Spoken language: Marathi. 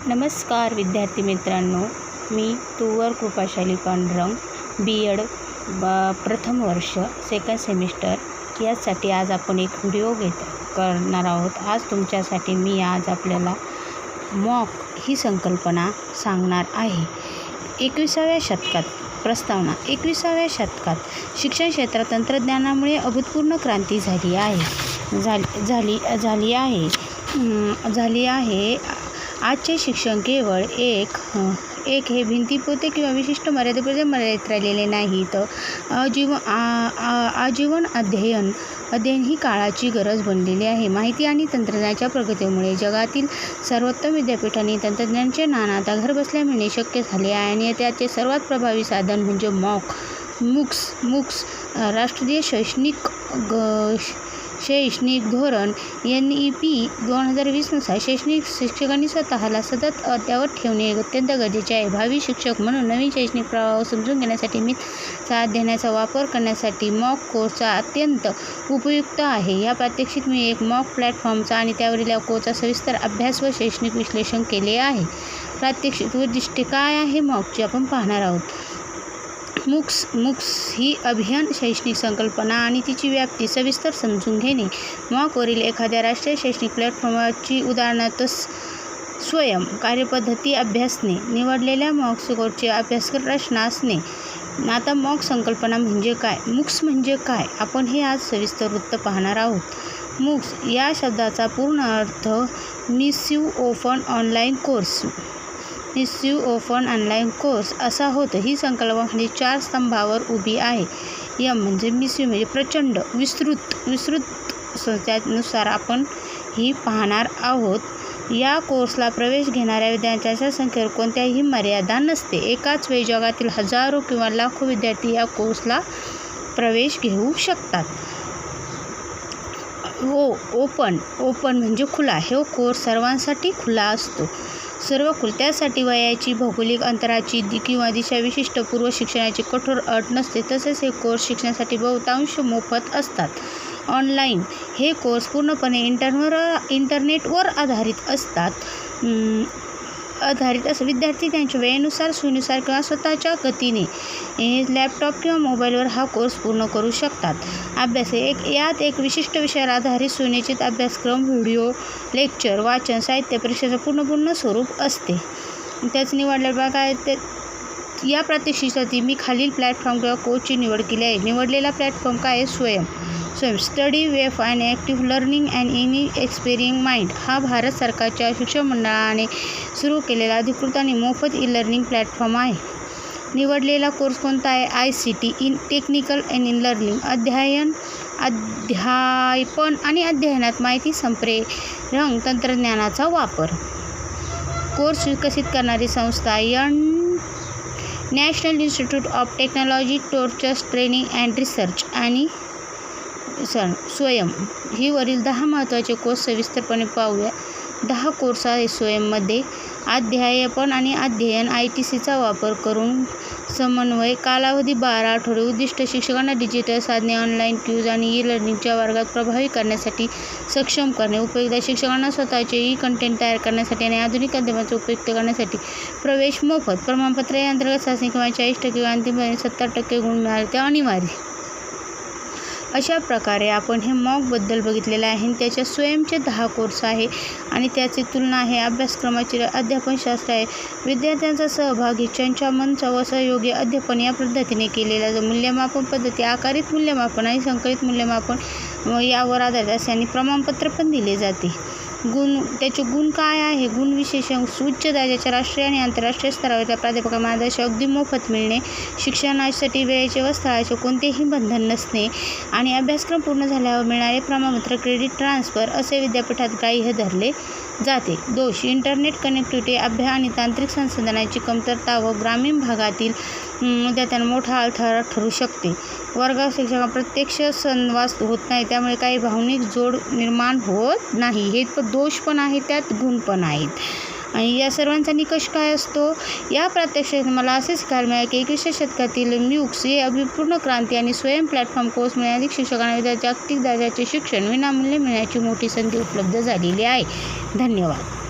नमस्कार विद्यार्थी मित्रांनो, मी तुवर कृपाशाली पांडुरंग B.Ed प्रथम वर्ष सेकंड सेमिस्टर यासाठी आज आपण एक व्हिडिओ करणार आहोत। आज तुमच्यासाठी मी आज आपल्याला मॉक ही संकल्पना सांगणार आहे। 21व्या शतकात प्रस्तावना 21व्या शतकात शिक्षण क्षेत्रात तंत्रज्ञानामुळे अभूतपूर्व क्रांती झाली आहे। आजचे शिक्षण केवळ एक हे भिंतीपोते किंवा विशिष्ट मर्यादेपुरते मर्यादित राहिलेले नाही, तर आजीवन अध्ययन ही काळाची गरज बनलेली आहे। माहिती आणि तंत्रज्ञानाच्या प्रगतीमुळे जगातील सर्वोत्तम विद्यापीठांनी तंत्रज्ञानाचे ज्ञान आता घरबसल्या मिळणे शक्य झाले आहे आणि त्याचे सर्वात प्रभावी साधन म्हणजे मूक्स राष्ट्रीय शैक्षणिक धोरण NEP 2020 नुसार शैक्षणिक शिक्षकांनी स्वतःला सतत अद्ययावत ठेवणे अत्यंत गरजेचे आहे। भावी शिक्षक म्हणून नवीन शैक्षणिक प्रवाह समजून घेण्यासाठी साथ देण्याचा वापर करण्यासाठी मॉक कोर्सचा अत्यंत उपयुक्त आहे। या प्रात्यक्षिक मी एक मॉक प्लॅटफॉर्मचा आणि त्यावरील या कोर्सचा सविस्तर अभ्यास व शैक्षणिक विश्लेषण केले आहे। प्रात्यक्षिक उद्दिष्टे काय आहे मॉकची आपण पाहणार आहोत। मूक्स ही अभिन्न शैक्षणिक संकल्पना आणि तिची व्याप्ती सविस्तर समजून घेणे। मॉकवरील एखाद्या राष्ट्रीय शैक्षणिक प्लॅटफॉर्मची उदाहरणार्थ स्वयं कार्यपद्धती अभ्यासणे, निवडलेल्या मॉक कोर्सचे अभ्यासक्रम रचना असणे। आता मॉक संकल्पना म्हणजे काय, मूक्स म्हणजे काय, आपण हे आज सविस्तर वृत्त पाहणार आहोत। मूक्स या शब्दाचा पूर्ण अर्थ मिसिव्ह ओपन ऑनलाईन कोर्स असा होतो। ही संकल्पना म्हणजे 4 स्तंभावर उभी आहे। M म्हणजे मिसिव्ह म्हणजे प्रचंड, विस्तृत त्यानुसार आपण ही पाहणार आहोत। या कोर्सला प्रवेश घेणाऱ्या विद्यार्थ्यांच्या संख्येवर कोणत्याही मर्यादा नसते। एकाच वेळी जगातील हजारो किंवा लाखो विद्यार्थी या कोर्सला प्रवेश घेऊ शकतात। ओपन म्हणजे खुला, हे कोर्स सर्वांसाठी खुला असतो, त्यासाठी वयाची, भौगोलिक अंतराची किंवा दिशा विशिष्ट पूर्व शिक्षणाची कठोर अट नसते। तसेच हे कोर्स शिक्षणासाठी बहुतांश मोफत असतात। ऑनलाईन हे कोर्स पूर्णपणे इंटरनेटवर आधारित असतात। विद्यार्थी त्यांच्या वेळेनुसार, सोयीनुसार किंवा स्वतःच्या गतीने लॅपटॉप किंवा मोबाईलवर हा कोर्स पूर्ण करू शकतात। अभ्यास यात एक विशिष्ट विषयावर आधारित सुनिश्चित अभ्यासक्रम, व्हिडिओ, लेक्चर, वाचन, साहित्य, परीक्षेचं पूर्ण स्वरूप असते। त्याच निवडलेल्या काय या प्रात्यक्षिकासाठी मी खालील प्लॅटफॉर्म किंवा कोर्सची निवड केली आहे। निवडलेला प्लॅटफॉर्म काय आहे, Swayam study web and active learning and in aspiring mind हा भारत सरकारच्या शिक्षण मंडळाने सुरू केलेला अधिकृत आणि मोफत ई-लर्निंग प्लॅटफॉर्म आहे। निवडलेला कोर्स कोणता आहे, ICT in technical and in learning अध्यापन आणि अध्ययनात माहिती संप्रेरक तंत्रज्ञानाचा वापर। कोर्स विकसित करणारी संस्था national institute of technology, teachers training and research आणि स्वयं ही वरील 10 महत्त्वाचे कोर्स सविस्तरपणे पाहूया। 10 कोर्स आहे स्वयंमध्ये अध्यापन आणि अध्ययन, ITCचा वापर करून समन्वय, कालावधी 12 आठवडे, उद्दिष्ट शिक्षकांना डिजिटल साधने, ऑनलाईन क्यूज आणि ई-लर्निंगच्या वर्गात प्रभावी करण्यासाठी सक्षम करणे, उपयुक्त शिक्षकांना स्वतःचे कंटेंट तयार करण्यासाठी आणि आधुनिक माध्यमांचा उपयोग करण्यासाठी प्रवेश मोफत, प्रमाणपत्र या अंतर्गत चाचणी किंवा 40% किंवा अंतिम 70% गुण मिळाले ते अनिवार्य। अशा प्रकारे आपण हे मॉकबद्दल बघितलेलं आहे। त्याच्या स्वयंचे 10 कोर्स आहे आणि त्याची तुलना आहे अभ्यासक्रमाची अध्यापनशास्त्र आहे। विद्यार्थ्यांचा सहभाग, इच्छांच्या मंच व सहयोगी अध्यापन या पद्धतीने केलेल्या मूल्यमापन पद्धती, आकारित मूल्यमापन आणि संकलित मूल्यमापन यावर आधारित असते आणि प्रमाणपत्र पण दिले जाते। त्याचे गुण काय आहे, गुण विशेषण उच्च दर्जाच्या राष्ट्रीय आणि आंतरराष्ट्रीय स्तरावरच्या प्राध्यापक मार्गदर्शन अगदी मोफत मिळणे, शिक्षणासाठी वेळेचे व स्थळाचे कोणतेही बंधन नसणे आणि अभ्यासक्रम पूर्ण झाल्यावर मिळणारे प्रमाणपत्र क्रेडिट ट्रान्सफर असे विद्यापीठात ग्राह्य धरले जाते। दोष, इंटरनेट कनेक्टिव्हिटी, अभ्यास आणि तांत्रिक संसाधनांची कमतरता व ग्रामीण भागातील विद्यार्थ्यांना मोठा अडथळा ठरू शकते। वर्गात शिक्षकांना प्रत्यक्ष संवाद होत नाही, त्यामुळे काही भावनिक जोड निर्माण होत नाही। हे दोष पण आहेत, त्यात गुण पण आहेत। आणि या सर्वांचा निकष काय असतो, या प्रात्यक्षिकात मला असे शिकायला मिळाले की 21व्या शतकातील मूक्स हे अभूतपूर्व क्रांती आणि स्वयं प्लॅटफॉर्म कोर्समुळे अधिक शिक्षकांना जागतिक दर्जाचे शिक्षण विनामूल्य मिळण्याची मोठी संधी उपलब्ध झालेली आहे। धन्यवाद।